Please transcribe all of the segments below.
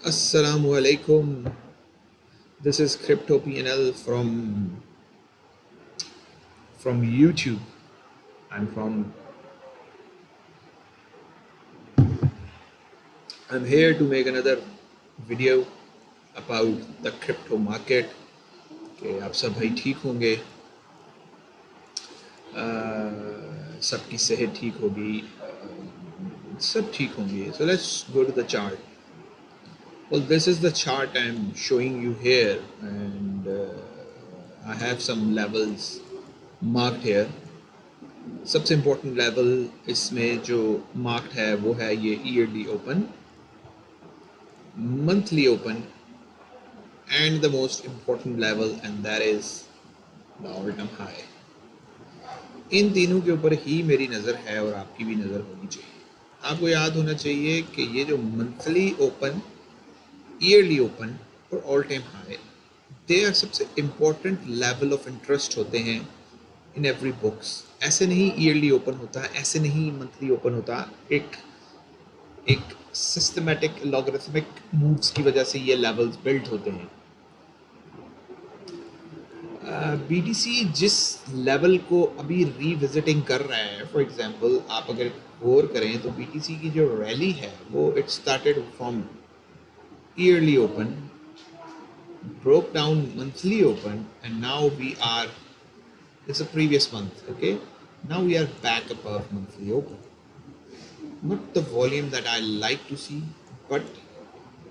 Assalamu alaikum. This is Crypto PNL from YouTube. I'm I'm here to make another video about the crypto market. कि आप सब भाई ठीक होंगे, सबकी सेहत ठीक होगी, सब ठीक होंगे. So let's go to the chart. Well, this is the chart I'm showing you here, and I have some levels marked here. सबसे इम्पोर्टेंट लेवल इसमें जो मार्क्ड है वो है ये yearly open, monthly open and the most important level and that is the all time high. इन तीनों के ऊपर ही मेरी नज़र है और आपकी भी नज़र होनी चाहिए. आपको याद होना चाहिए कि ये जो मंथली ओपन, ईयरली ओपन और all time high, they are सबसे इम्पोर्टेंट लेवल ऑफ इंटरेस्ट होते हैं इन एवरी बुक्स. ऐसे नहीं ईयरली ओपन होता, ऐसे नहीं मंथली ओपन होता. एक एक सिस्टमेटिक लॉगरिथमिक मूव्स की वजह से ये लेवल्स बिल्ड होते हैं. बीटीसी जिस लेवल को अभी रीविजिटिंग कर रहा है, फॉर एग्जांपल आप अगर गौर करें तो बीटीसी की जो रैली है वो it started from yearly open, broke down monthly open, and now we are, it's a previous month, okay, now we are back above monthly open. Not the volume that I like to see, but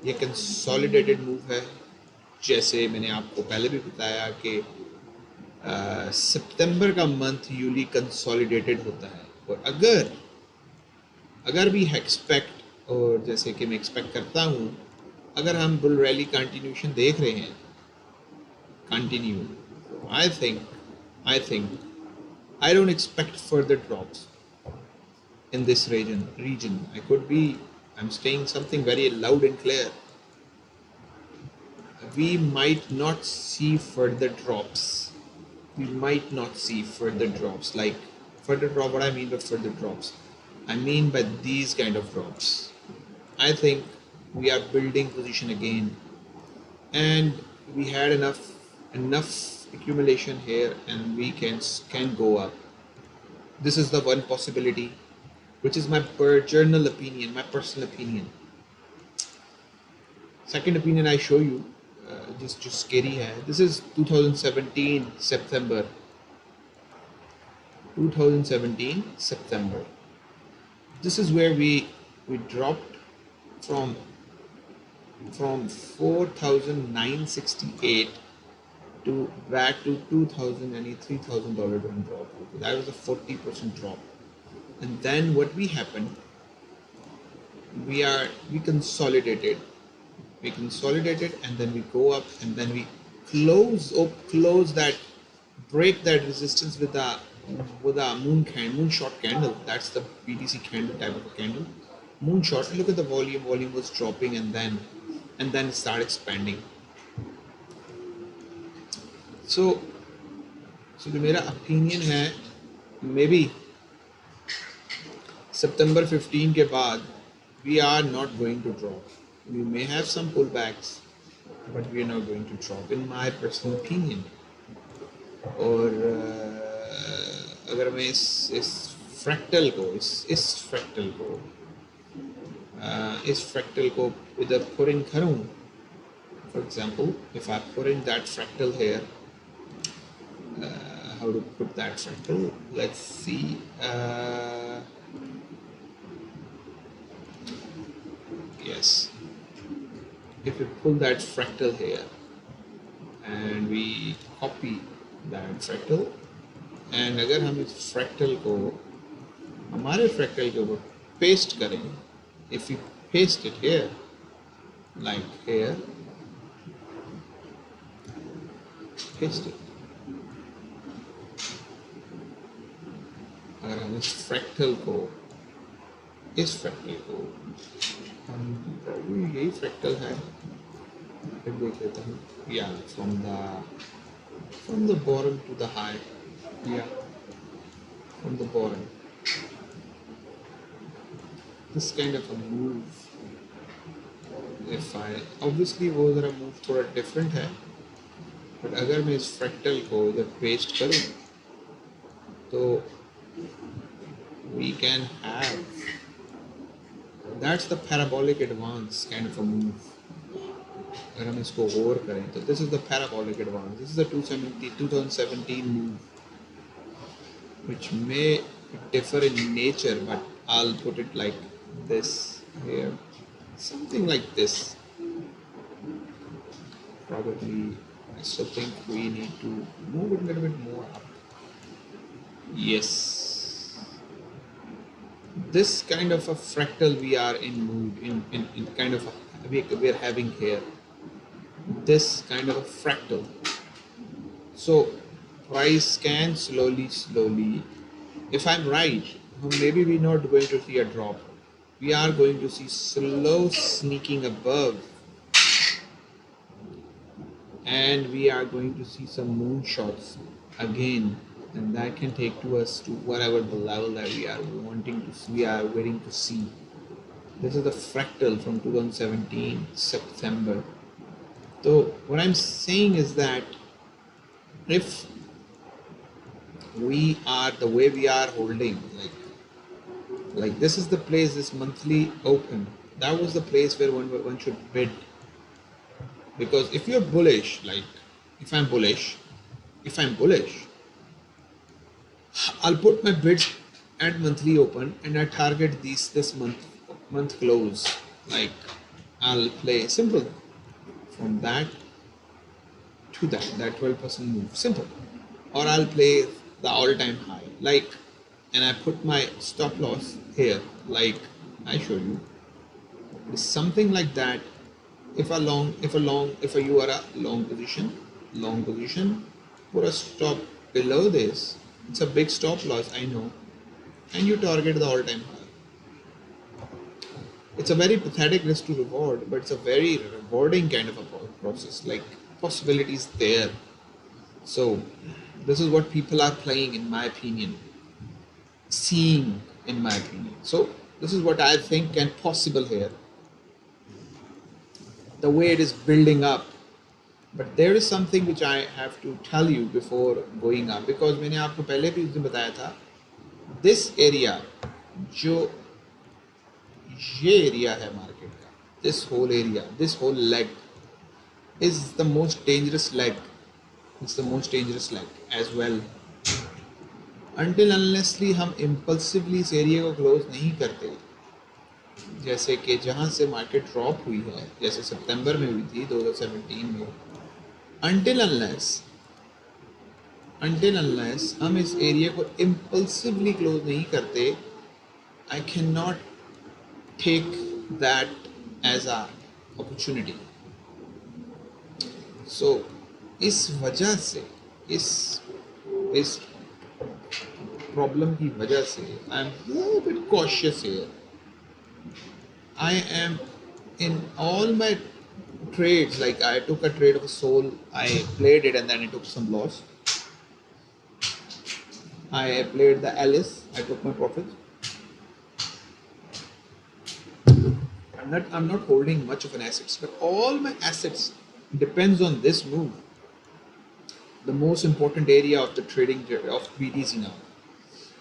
ये consolidated move है. जैसे मैंने आपको पहले भी बताया कि सितंबर का मंथ यूली कंसोलिडेटेड होता है. और अगर भी एक्सपेक्ट, और जैसे कि मैं एक्सपेक्ट करता हूँ, अगर हम बुल रैली कंटिन्यूशन देख रहे हैं, continue, I think I don't expect further drops in this region. I'm saying something very loud and clear. We might not see further drops. We might not see further drops. Like further drop, what I mean by further drops, I mean by these kind of drops. I think we are building position again, and we had enough accumulation here, and we can go up. This is the one possibility, which is my journal opinion, my personal opinion. Second opinion I show you, just scary hai. This is 2017 September. 2017 September. This is where we dropped from 4,968 to back to 2,000 and $3,000 drop. That was a 40% drop. And then what we happened? We consolidated. We consolidated, and then we go up, and then we close that, break that resistance with a moonshot candle. That's the BTC candle type of a candle. Moonshot. And look at the volume. Volume was dropping, and then it started expanding. So जो मेरा opinion है, maybe September 15 के बाद we are not going to drop. We may have some pullbacks, but we are not going to drop, in my personal opinion. और अगर मैं इस fractal को इस फ्रैक्टल को इधर put in करूँ, for example, if I put in that fractal here, how to put that fractal? Let's see. Yes, if we pull that fractal here and we copy that fractal, and अगर हम इस fractal को हमारे fractal के ऊपर paste करें, if we paste it here, like here, paste it. अगर हम इस fractal को यही फ्रैक्टल है, फिर देख लेता हूँ. या from the bottom to the high, yeah, from the bottom, this kind of a move if I obviously वो ज़रा move थोड़ा different है, but अगर मैं इस fractal को इधर paste करूँ तो we can have, that's the parabolic advance kind of a move. अगर हम इसको over करें तो this is the parabolic advance. This is the 2017 move, which may differ in nature, but I'll put it like this here, something like this. Probably, I still think we need to move it a little bit more up. Yes, this kind of a fractal we are in mood in kind of a, we are having here. This kind of a fractal. So price can slowly, if I'm right, maybe we're not going to see a drop. We are going to see slow sneaking above, and we are going to see some moonshots again, and that can take to us to whatever the level that we are wanting to see, we are waiting to see. This is the fractal from 2017 September. So what I'm saying is that if we are the way we are holding, like this is the place, this monthly open, that was the place where one should bid. Because if you're bullish, like if I'm bullish, I'll put my bids at monthly open and I target this month close. Like I'll play simple from that to that 12% move, simple. Or I'll play the all-time high, like, and I put my stop loss here, like I show you. It's something like that. If you are a long position, put a stop below this. It's a big stop loss, I know, and you target the all-time high. It's a very pathetic risk to reward, but it's a very rewarding kind of a process. Like possibilities there. So this is what people are playing, in my opinion, seeing, in my opinion. So this is what I think can possible here. The way it is building up, but there is something which I have to tell you before going up, because मैंने आपको पहले भी उस दिन बताया था, this area, जो ये area है market का, this whole area, this whole leg is the most dangerous leg. It's the most dangerous leg as well. Until unlessly हम impulsively इस area को close नहीं करते, जैसे कि जहाँ से मार्केट ड्रॉप हुई है, जैसे सितंबर में हुई थी 2017 में, until unless हम इस एरिया को इम्पल्सिवली क्लोज नहीं करते, I can not take that as a opportunity. So इस वजह से, इस प्रॉब्लम की वजह से I am little bit cautious here. I am in all my trades, like I took a trade of a soul, I played it and then I took some loss. I played the Alice, I took my profits. I'm not holding much of an assets, but all my assets depends on this move. The most important area of the trading of BTC now.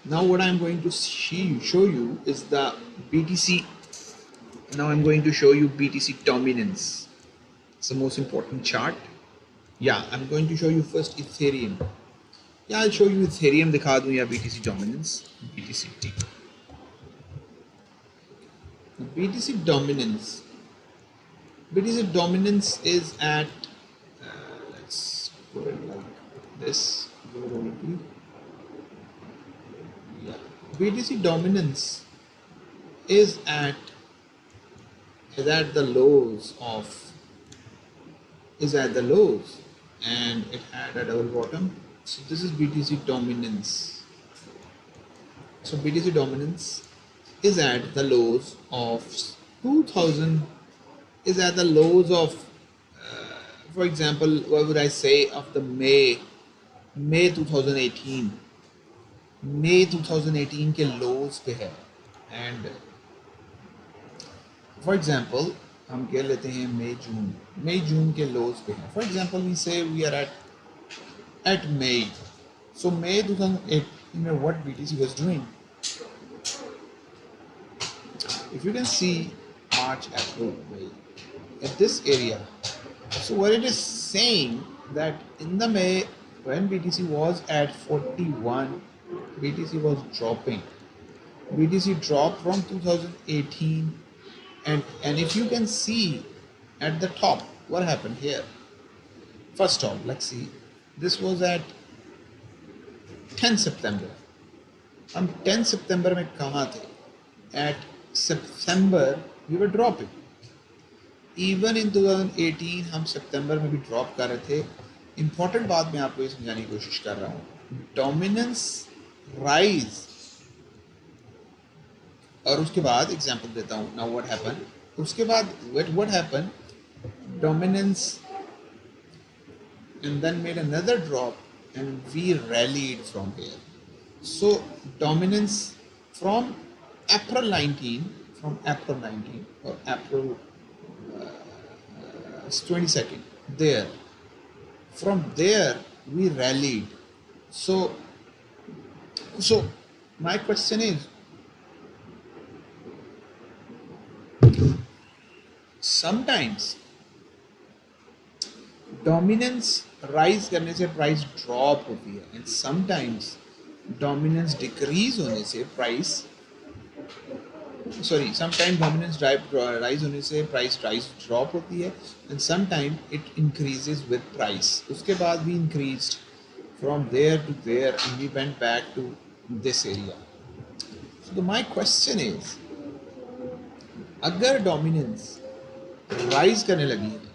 Now what I'm going to show you is the BTC. Now I'm going to show you BTC dominance. It's the most important chart. Yeah, I'm going to show you first Ethereum. Yeah, I'll show you Ethereum, दिखा दूँ या BTC dominance. BTC dominance is at, let's put it like this. Yeah, BTC dominance is at the lows and it had a double bottom. So this is BTC dominance. So BTC dominance is at the lows of 2000, is at the lows of for example, what would I say, of the May 2018 के lows पे है. And for example, हम कह लेते हैं मई जून के lows पे हैं. For example we say we are at May. So May 2008, what BTC was doing. If you can see March, April, May, at this area. So what it is saying that in the May, when BTC was at 41, BTC was dropping. BTC dropped from 2018, and if you can see at the top, what happened here? First off, let's see. This was at 10 September. हम 10 सितंबर में कहाँ थे? At September we were dropping. Even in 2018 हम सितंबर में भी drop कर रहे थे. इम्पॉर्टेंट बात मैं आपको ये समझाने की कोशिश कर रहा हूँ. डोमिनेंस राइज, और उसके बाद एग्जांपल देता हूँ. नाउ व्हाट हैपन, उसके बाद what happen, dominance and then made another drop and we rallied from here. So dominance from April 19 or April 22nd, there, from there we rallied. So my question is, sometimes dominance rise करने से price drop होती है, and sometimes dominance decrease होने से price sometime dominance rise होने से price drop होती है, and sometime it increases with price. उसके बाद भी increased from there to there and we went back to this area. So my question is, अगर डोमिनेंस राइज करने लगी है,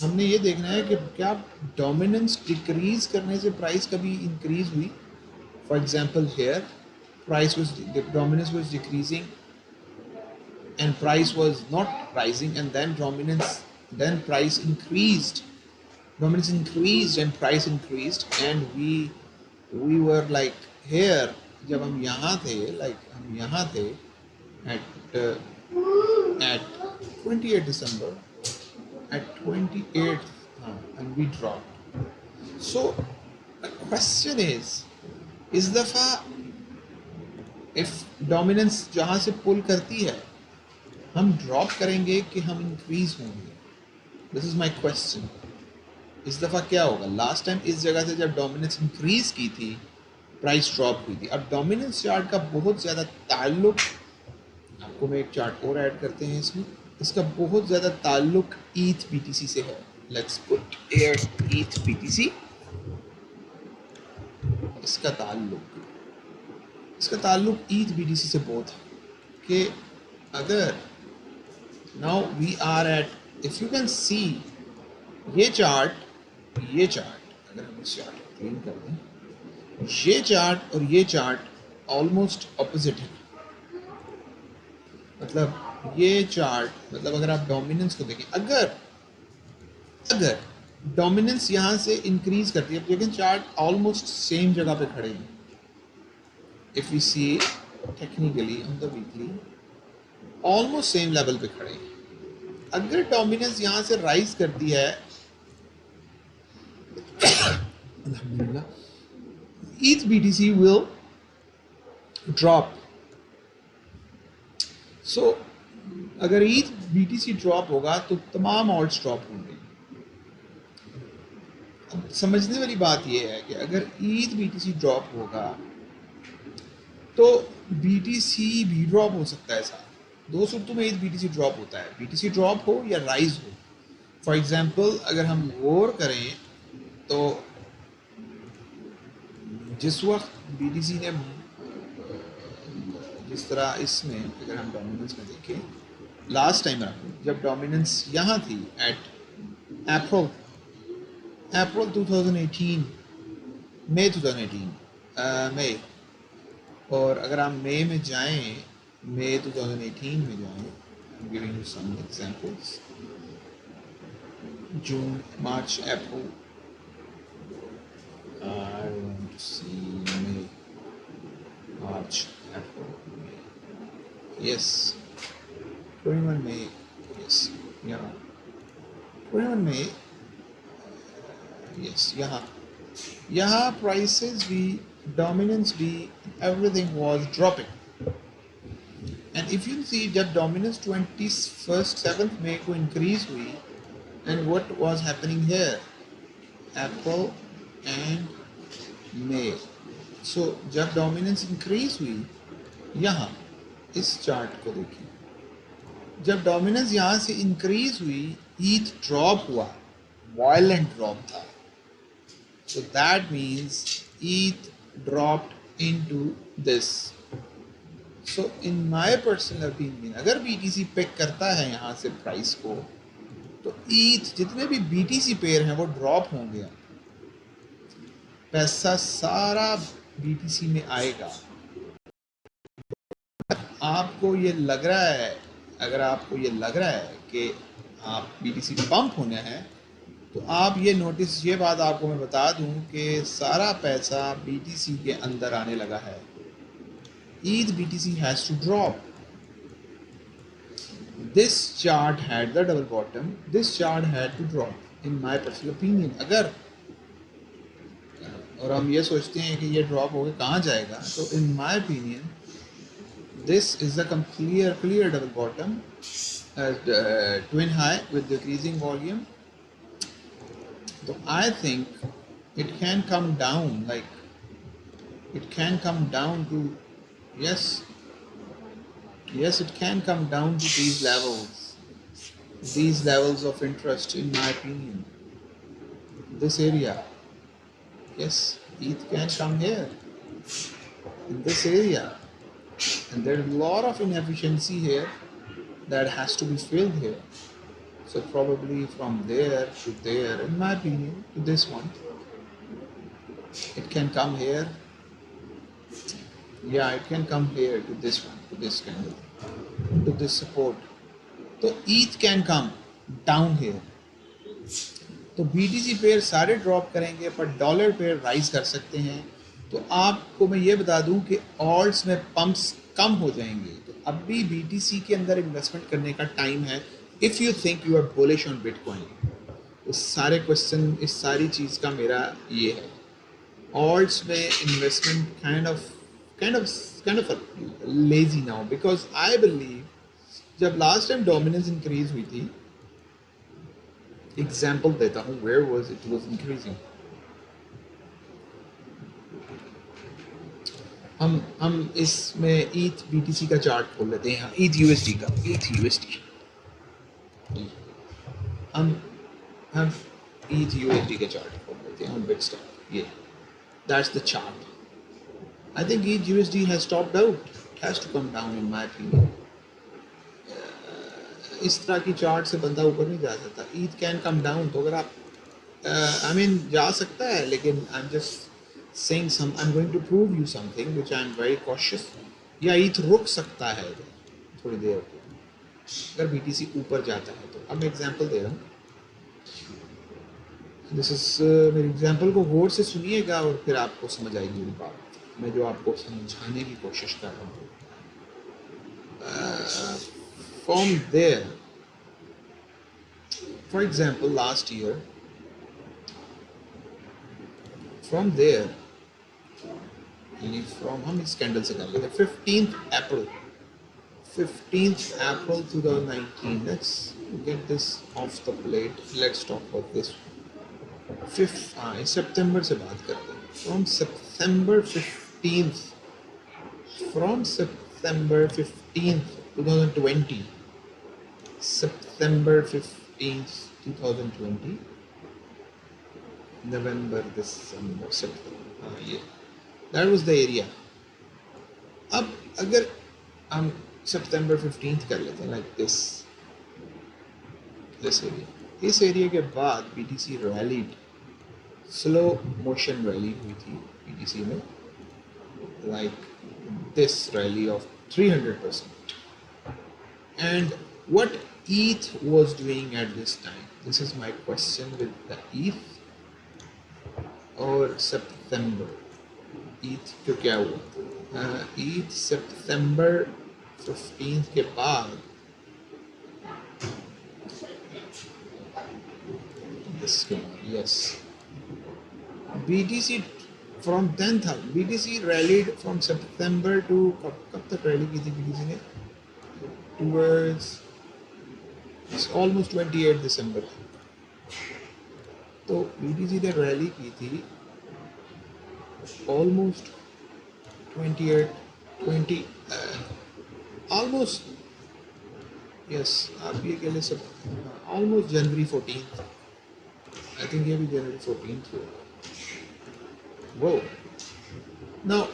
हमने ये देखना है कि क्या डोमिनेंस डिक्रीज करने से प्राइस कभी इंक्रीज हुई. For example here price was, dominance was decreasing and price was not rising, and then price increased, dominance increased and price increased, and we were like here, जब हम यहाँ थे, हम यहाँ थे at 28 December, at 28th, and we dropped. So the question is, इस दफ़ा if dominance जहाँ से पुल करती है, हम ड्रॉप करेंगे कि हम इंक्रीज होंगे? This is my question. इस दफ़ा क्या होगा? लास्ट टाइम इस जगह से जब डोमिनेंस इंक्रीज की थी, प्राइस ड्रॉप हुई थी. अब डोमिनेंस चार्ट का बहुत ज़्यादा ताल्लुक, आपको मैं एक चार्ट और ऐड करते हैं इसमें, इसका बहुत ज़्यादा ताल्लुक ईथ बीटीसी से है. Let's put air ETH BTC. इसका ताल्लुक ईथ बीटीसी से बहुत है कि अगर now we are at, if you can see ये चार्ट अगर हम इस चार्ट को क्लीन कर दें, ये चार्ट और ये चार्ट ऑलमोस्ट ऑपोजिट है. मतलब ये चार्ट, मतलब अगर आप डोमिनेंस को देखें, अगर डोमिनेंस यहाँ से इंक्रीज करती है, लेकिन चार्ट ऑलमोस्ट सेम जगह पे खड़े हैं. If we see technically on the weekly, almost same level पे खड़े हैं. अगर डोमिनेंस यहाँ से राइज करती है, अल्हम्दुलिल्लाह, ईथ बीटीसी विल ड्रॉप. सो अगर ईथ बीटीसी ड्रॉप होगा तो तमाम ऑल्ट्स ड्रॉप होंगे. अब समझने वाली बात यह है कि अगर ईथ बीटीसी ड्रॉप होगा तो बीटीसी भी ड्रॉप हो सकता है. साथ दो सूरतों में ईथ बीटीसी ड्रॉप होता है, बीटीसी ड्रॉप हो या राइज हो. फॉर एग्जांपल अगर हम गौर करें तो जिस वक्त बीटीसी ने, जिस तरह इसमें अगर हम डोमिनेंस में देखें, लास्ट टाइम जब डोमिनेंस यहाँ थी एट अप्रैल 2018, मई 2018, मई, और अगर हम मई में जाएं, मई 2018 में जाएं, giving you some examples, June, March, April, I want to see May, March, April, May. Yes, 21 May. Yes, 21 में यस यहाँ prices भी, dominance भी, everything was dropping. And if you see जब dominance 21st 7th May को increase हुई, and what was happening here, April and May. So जब dominance increase हुई, यहाँ इस चार्ट को देखिए, जब डोमिनेंस यहाँ से इंक्रीज हुई, ईथ ड्रॉप हुआ, वायलेंट ड्रॉप था. So that means ETH dropped into this. So in my personal opinion, अगर BTC पिक करता है यहाँ से प्राइस को, तो ETH जितने भी BTC पेयर हैं वो ड्रॉप होंगे, पैसा सारा BTC में आएगा. आपको ये लग रहा है, अगर आपको ये लग रहा है कि आप BTC पंप होने हैं, तो आप ये नोटिस, ये बात आपको मैं बता दूं कि सारा पैसा BTC के अंदर आने लगा है. ETH BTC has to drop. This chart had the double bottom. This chart had to drop, in my personal opinion. अगर और हम ये सोचते हैं कि ये ड्रॉप होकर कहाँ जाएगा, तो in my opinion this is a clear double bottom, twin high with decreasing volume. So I think it can come down, like it can come down to, yes, it can come down to these levels of interest, in my opinion. This area, yes, ETH can come here in this area, and there's a lot of inefficiency here that has to be filled here. So probably from there to there, in my opinion, to this one, it can come here. Yeah, it can come here to this one, to this candle, to this support. So ETH can come down here. तो BTC pair सारे drop करेंगे, पर dollar pair rise कर सकते हैं. तो आपको मैं ये बता दूं कि ऑल्ट्स में पंप्स कम हो जाएंगे. तो अब भी BTC के अंदर इन्वेस्टमेंट करने का टाइम है, if you think you are bullish on bitcoin. इस सारे क्वेश्चन, इस सारी चीज़ का मेरा ये है, ऑल्ट्स में investment kind of lazy now, because I believe जब लास्ट टाइम डोमिनेंस इंक्रीज हुई थी, एग्जाम्पल देता हूँ, where was it was increasing. हम इसमें ETH BTC का चार्ट खोल लेते हैं, ETH USD का, ETH USD. हम ETH USD के चार्ट खोल लेते हैं, हम Bitstamp. ये that's the chart. I think ETH USD has topped out. It has to come down, in my opinion. इस तरह की चार्ट से बंदा ऊपर नहीं जा सकता. ETH can come down. तो अगर आप जा सकता है, लेकिन I'm just saying I'm going to prove you something which I'm very cautious. या ETH रुक सकता है थोड़ी देर को, अगर BTC ऊपर जाता है तो. अब मैं एग्जांपल दे रहा हूँ. दिस इज, मेरे एग्जांपल को गौर से सुनिएगा और फिर आपको समझ आएगी मेरी बात, मैं जो आपको समझाने की कोशिश कर रहा हूँ. From there, for example, last year, from there, हम इस कैंडल से कर लेते हैं 15th April 2019. Let's get this off the plate. Let's talk about this. September से बात करते हैं. From September 15th 2020, September 15th 2020, November, December, September, ये that was the area. अब अगर हम September 15th कर लेते हैं, like this area, इस एरिया के बाद BTC rallied, slow motion rally हुई थी BTC में, like this rally of 300%. And what ETH was doing at this time? This is my question with the ETH. और September ETH को क्या हुआ? ETH September 15th के बाद this is going on. Yes, BTC from 10,000 BTC rallied from September to कब तक rally की थी BTC ने towards it's almost 28 December. तो BTC ने rally की थी almost 28 20 almost yes आप ये कह ले सब almost January 14th. I think ये भी January 14th हुआ. Whoa. Now,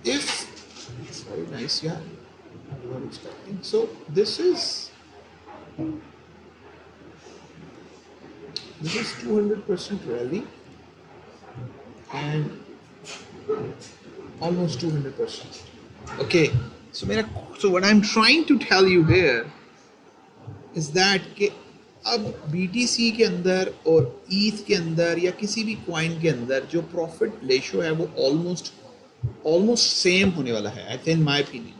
if it's very nice, yeah, we were expecting. So this is 200% rally and almost 200%. Okay. So what I'm trying to tell you here is that कि अब BTC के अंदर और ETH के अंदर या किसी भी कॉइन के अंदर जो प्रॉफिट रेशियो है वो ऑलमोस्ट सेम होने वाला है, इन my opinion.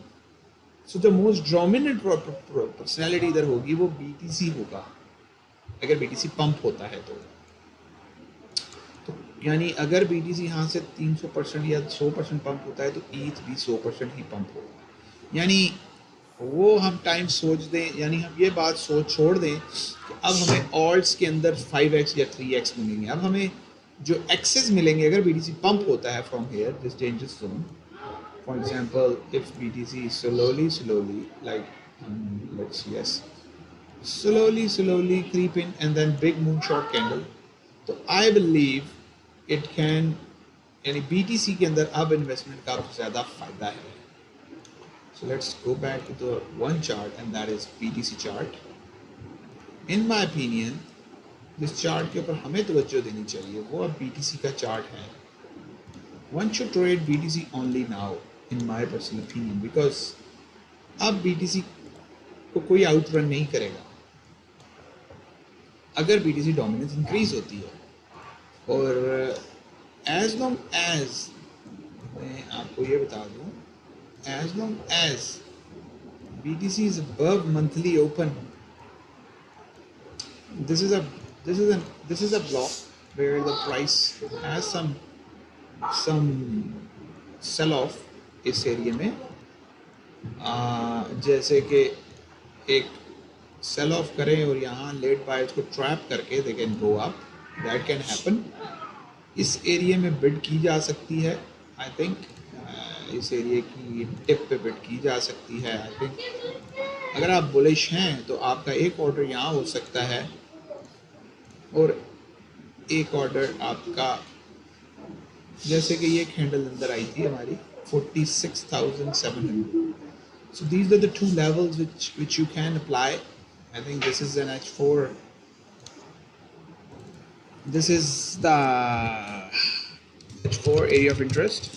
So the most dominant personality इधर होगी वो BTC होगा, अगर BTC पंप होता है तो यानी अगर BTC यहाँ से 300% या 100% पंप होता है तो ETH भी 100% ही पंप होगा. यानी वो हम टाइम सोच दें, यानी हम ये बात सोच छोड़ दें कि अब हमें ऑल्ट्स के अंदर 5x या 3x मिलेंगे. अब हमें जो एक्सेस मिलेंगे अगर BTC पंप होता है from here this dangerous zone. For example if BTC slowly like let's yes slowly creep in and then big moonshot candle, तो I believe it can, यानी BTC के अंदर अब इन्वेस्टमेंट का ज़्यादा फायदा है. So let's go back to the one chart and that is BTC chart. In my opinion, जिस चार्ट के ऊपर हमें तवज्जो देनी चाहिए वो अब BTC का चार्ट है. One should trade BTC only now, in my personal opinion, because अब BTC को कोई आउटरन नहीं करेगा अगर BTC डोमिनेंस इंक्रीज होती है. और as long as मैं आपको ये बता दूँ, as long as BTC is above monthly open, this is a block where the price has some sell off इस एरिया में. जैसे कि एक सेल ऑफ करें और यहाँ लेट बायर्स को ट्रैप करके they can go up, that can happen. इस एरिया में बिड की जा सकती है. आई थिंक इस एरिया की टिप पे बिड की जा सकती है. आई थिंक अगर आप बुलिश हैं तो आपका एक ऑर्डर यहाँ हो सकता है और एक ऑर्डर आपका, जैसे कि ये कैंडल अंदर आई थी हमारी 46,700. So these are the two levels which you can apply. I think this is an H4. This is the H4 area of interest.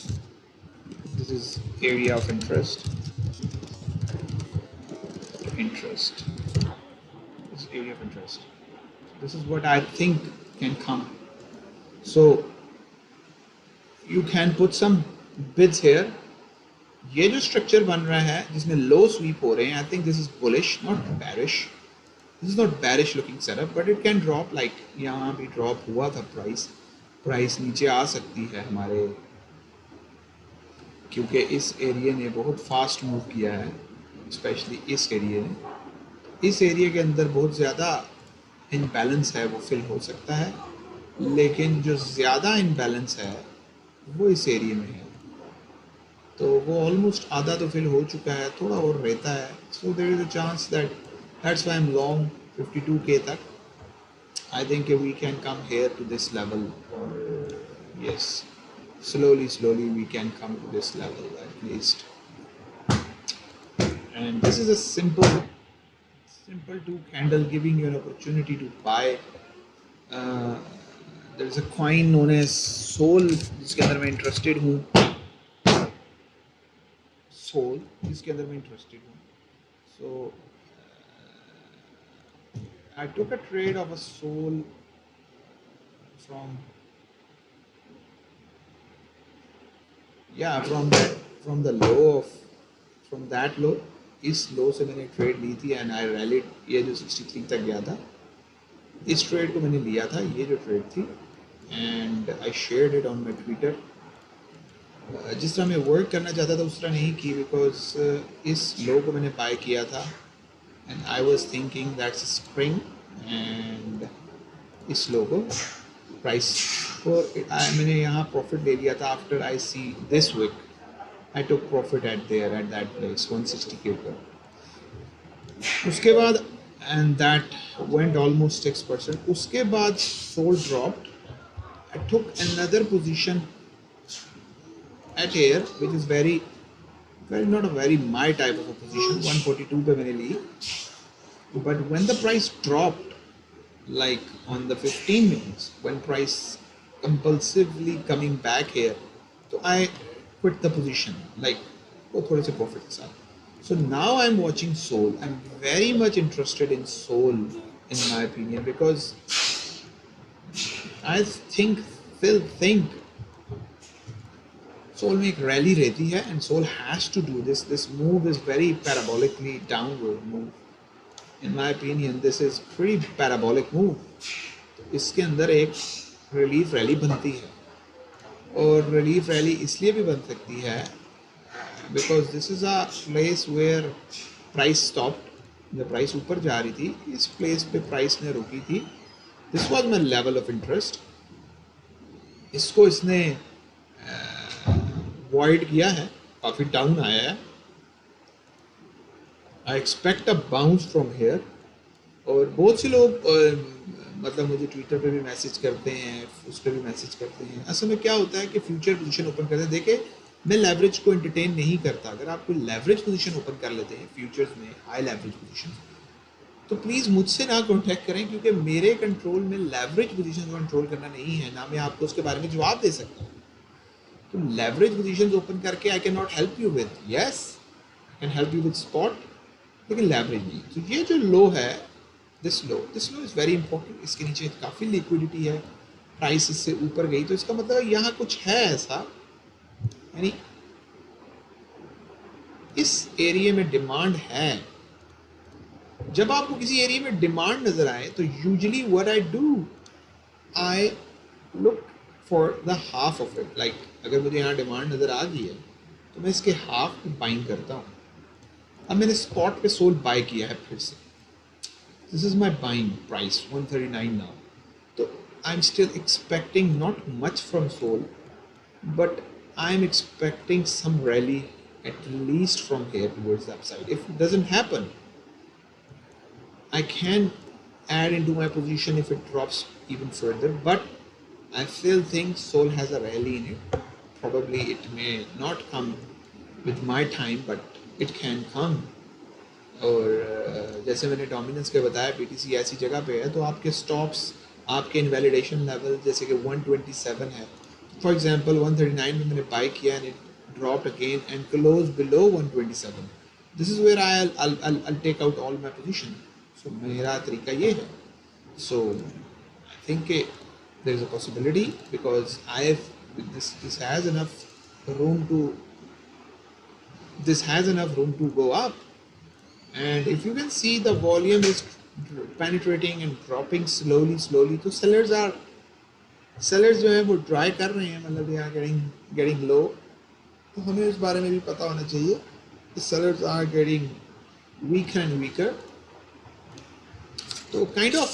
This is area of interest. This is area of interest. This is what I think can come. So you can put some bids here. ये जो structure बन रहा है जिसमें लो SVEEP हो रहे हैं, I think this is bullish not बैरिश. This is not बैरिश looking setup, but it can drop. Like यहाँ भी ड्रॉप हुआ था प्राइस नीचे आ सकती है हमारे, क्योंकि इस एरिया ने बहुत फास्ट मूव किया है. स्पेशली इस एरिया ने, इस एरिया के अंदर बहुत ज़्यादा इनबैलेंस है, वो फिल हो सकता है. लेकिन जो ज़्यादा इनबैलेंस है वो इस एरिया में है, तो वो ऑलमोस्ट आधा तो फिल हो चुका है, थोड़ा और रहता है. So there is a chance that's why I am long 52K तक. I think we can come here to this level. Yes, slowly we can come to this level at least. And this is a simple two candle giving you an opportunity to buy. There is a coin known as Sol जिसके अंदर मैं interested हूँ. Sol जिसके अंदर मैं interested हूँ. So I took a trade of a Sol from that low. इस लो से मैंने ट्रेड ली थी एंड आई रैलीड. ये जो 63 तक गया था इस ट्रेड को मैंने लिया था, ये जो ट्रेड थी, and I shared it on my Twitter. जिस तरह मैं वर्क करना चाहता था उस तरह नहीं की, बिकॉज इस लो को मैंने बाय किया था and I was thinking that's spring, and इस लो को प्राइस को मैंने यहाँ प्रॉफिट ले लिया था। After I see this week I took profit at there at that place 160 के ऊपर। उसके बाद एंड दैट वेंट ऑलमोस्ट 6%। उसके बाद Sol dropped, I took another position at here, which is very not a very my type of a position. 142 पे मैंने ली, but when the price dropped, like on the 15 minutes, when price compulsively coming back here, so I quit the position, like वो थोड़े से profit के साथ. So now I'm watching Sol. I'm very much interested in Sol, in my opinion, because I think Sol में एक rally रहती है and Sol has to do this move is very parabolically downward move. In my opinion this is pretty parabolic move. तो इसके अंदर एक relief rally बनती है, और रिलीफ रैली इसलिए भी बन सकती है because this is a place where price stopped. जब प्राइस ऊपर जा रही थी, इस प्लेस पे प्राइस ने रुकी थी। This was my level of interest. इसको इसने वॉइड किया है, काफ़ी डाउन आया है। I expect a bounce from here. और बहुत से लोग मतलब मुझे ट्विटर पे भी मैसेज करते हैं, उस पर भी मैसेज करते हैं। असल में क्या होता है कि फ्यूचर पोजीशन ओपन करते हैं, देखे मैं लेवरेज को एंटरटेन नहीं करता। अगर आप कोई लेवरेज पोजीशन ओपन कर लेते हैं फ्यूचर्स में, हाई लेवरेज पोजीशन, तो प्लीज़ मुझसे ना कॉन्टैक्ट करें, क्योंकि मेरे कंट्रोल में लेवरेज पोजीशन को कंट्रोल करना नहीं है, ना मैं आपको उसके बारे में जवाब दे सकता हूँ। तो लेवरेज पोजीशंस ओपन करके आई can not help you with, yes I can help you with spot, लेकिन लेवरेज नहीं। तो ये जो लो है, this low is very important. इसके नीचे काफ़ी लिक्विडिटी है, प्राइस इससे ऊपर गई, तो इसका मतलब यहाँ कुछ है ऐसा, यानी इस एरिया में डिमांड है। जब आपको किसी एरिया में डिमांड नजर आए तो usually what I do, I look for the half of it. Like अगर मुझे यहाँ डिमांड नज़र आ गई है तो मैं इसके हाफ को बाइंग करता हूँ। अब मैंने स्पॉट पे सोल बाय किया है फिर से, this is my buying price 139 now. तो I am still expecting not much from SOL, but I am expecting some rally at least from here towards the upside. If it doesn't happen, I can add into my position if it drops even further, but I still think Sol has a rally in it. Probably it may not come with my time, but it can come. और जैसे मैंने dominance के बताया, BTC ऐसी जगह पे है तो आपके स्टॉप्स, आपके इनवैलिडेशन लेवल जैसे कि 127 है। फॉर एग्जांपल 139 में मैंने बाय किया and it dropped again and closed below 127. This is where I'll take out all my position. So मेरा तरीका ये है. So I think there is a possibility because this has enough room to go up. And if you can see the volume is penetrating and dropping slowly, तो sellers जो है वो dry कर रहे हैं, मतलब they are getting low. तो हमें इस बारे में भी पता होना चाहिए कि sellers are getting weaker and weaker. तो kind of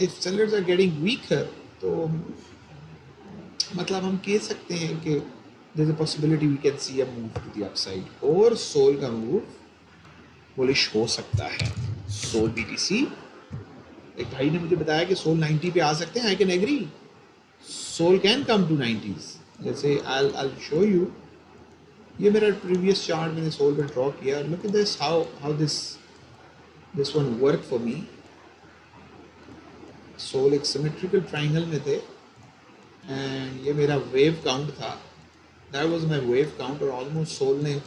if sellers are getting weaker, तो मतलब हम कह सकते हैं कि there is a possibility we can see a move to the upside, और सोल का मूव बुलिश हो सकता है। सोल BTC, एक भाई ने मुझे बताया कि सोल 90 पे आ सकते हैं। I can agree, Sol can come to 90s। जैसे I'll show you, ये मेरा प्रीवियस चार्ट मैंने सोल पे ड्रॉ किया। Look at this, how this one work for me। Sol एक सिमेट्रिकल ट्राइंगल में थे एंड ये मेरा वेव काउंट था, that was my wave count. और ऑलमोस्ट सोल ने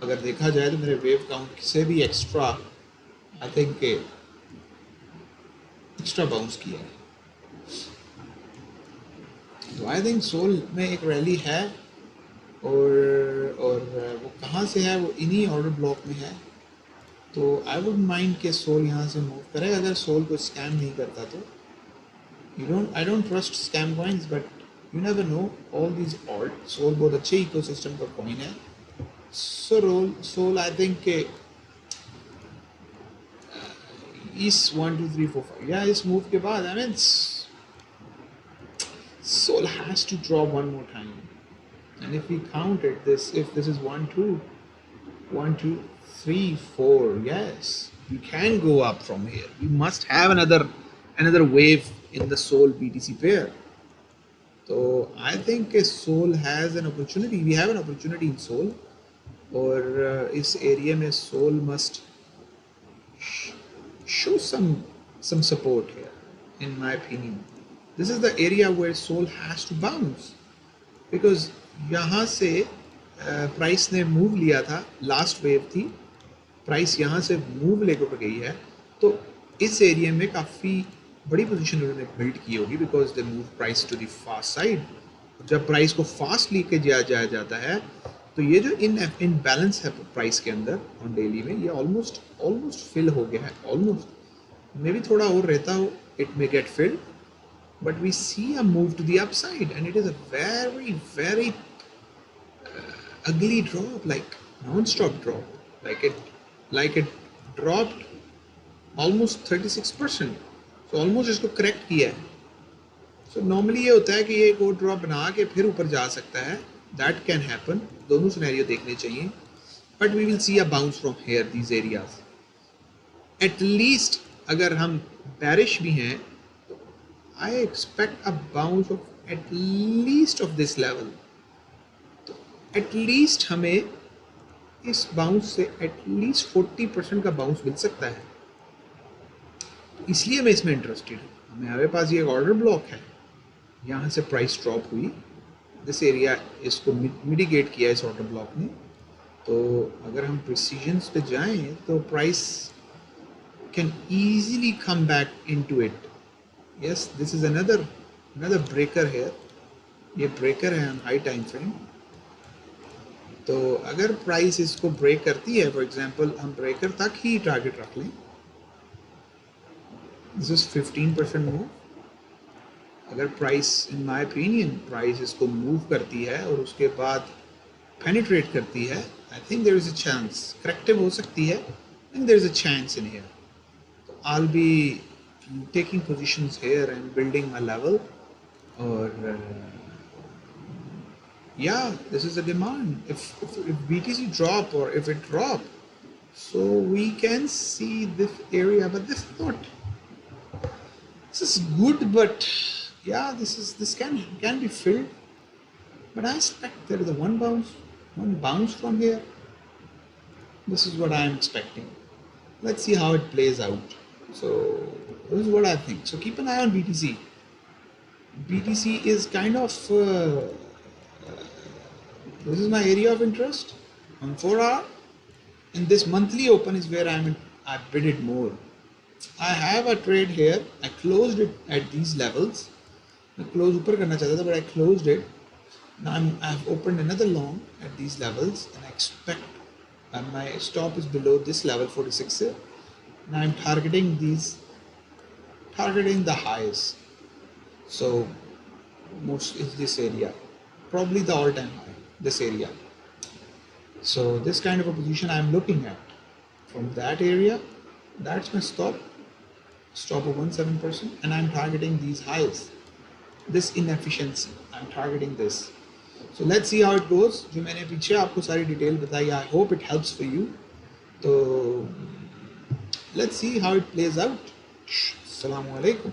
अगर देखा जाए तो मेरे वेव काउंट से भी extra, I think extra bounce किया है। तो आई थिंक सोल में एक रैली है, और वो कहाँ से है, वो इन्हीं ऑर्डर ब्लॉक में है। तो आई वुड माइंड के सोल यहाँ से मूव करे, अगर सोल को स्कैम नहीं करता तो। I don't trust scam coins, but you never know. All these alt Soul बहुत अच्छे ecosystem का coin है. Soul I think के इस 1 2 3 4 5 या इस move के बाद I mean Soul has to drop one more time, and if we count it, if this is 1 2 1 2 3 4, yes, we can go up from here. We must have another wave in the Soul BTC pair. So I think Soul has an opportunity. We have an opportunity in Soul, और इस area में Soul must show some support here, in my opinion. This is the area where Soul has to bounce, because यहाँ से price ने move लिया था, last wave थी, price यहाँ से मूव लेकर गई है, तो इस एरिया में काफ़ी बड़ी पोजीशन उन्होंने बिल्ड की होगी, because they move price to the fast side. जब प्राइस को फास्ट लेके जाया जाता है तो ये जो इन बैलेंस है प्राइस के अंदर ऑन डेली में, ये ऑलमोस्ट फिल हो गया है. ऑलमोस्ट मे बी थोड़ा और रहता हो, it may get filled, but we see a move to the upside and it is a very ugly drop, like non-stop drop, like it dropped almost 36%. So almost इसको correct किया है. So normally ये होता है कि ये एक और ड्रॉप बना के फिर ऊपर जा सकता है. That can happen. दोनों सिनेरियो देखने चाहिए. But we will see a bounce from here, these areas. At least अगर हम bearish भी हैं, तो I expect a bounce of at least of this level. तो at least हमें इस बाउंस से एटलीस्ट 40% का बाउंस मिल सकता है. इसलिए मैं इसमें इंटरेस्टेड हूँ. हमारे पास ये एक ऑर्डर ब्लॉक है, यहाँ से प्राइस ड्रॉप हुई, दिस एरिया इसको मिटिगेट किया इस ऑर्डर ब्लॉक ने. तो अगर हम प्रिसीजन्स पे जाएं तो price can easily come back into it. Yes, this is another breaker है. ये ब्रेकर है ऑन हाई टाइम फ्रेम. तो अगर प्राइस इसको ब्रेक करती है, फॉर एग्जांपल हम ब्रेकर तक ही टारगेट रख लें, दिस इज 15% मूव. अगर price, in my opinion, price इसको मूव करती है और उसके बाद पेनिट्रेट करती है, I think there is a chance, corrective हो सकती है, and there is a chance in here. तो I will be taking positions here and building my level. और yeah, this is the demand. If BTC drop, or if it drop, so we can see this area, but this is not. This is good, but yeah, this can be filled. But I expect there is a one bounce from here. This is what I am expecting. Let's see how it plays out. So this is what I think. So keep an eye on BTC. BTC is kind of. This is my area of interest on 4 hour, and this monthly open is where I bid it more. I have a trade here. I closed it at these levels. I close ऊपर करना चाहता था, but I closed it. Now I've opened another long at these levels, and I expect my stop is below this level 46. Now I'm targeting the highs. So most is this area, probably the all-time high. This area. So this kind of a position I'm looking at. From that area, that's my stop of 17%, and I'm targeting these highs, this inefficiency, I'm targeting this. So let's see how it goes. जो मैंने पीछे आपको सारी detail बताई, I hope it helps for you. तो let's see how it plays out. Assalamu alaikum.